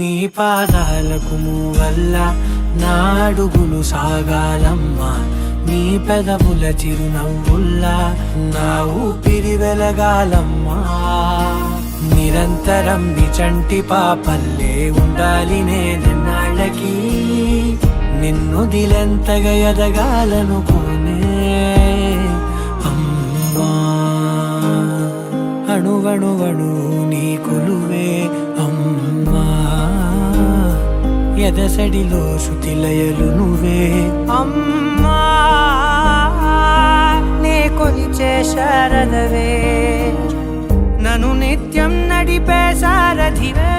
నీ పాదాలకు వల్ల నా అడుగులు సాగాలమ్మా, నీ పెదవుల చిరునవ్వుల్లా నా ఊపిరి వెలగాలమ్మా. నిరంతరం చంటి పాపల్లే ఉండాలి నేనెన్నాళ్ళకి, నిన్ను దిలెంతగా ఎదగాలనుకోనే అమ్మా. అణువణువణు నీ కొలువే అమ్మా, ఎదసడిలో శృతిలయలు నువ్వే అమ్మా. నే కొలిచే శారదవే, నన్ను నిత్యం నడిపే సారథివే.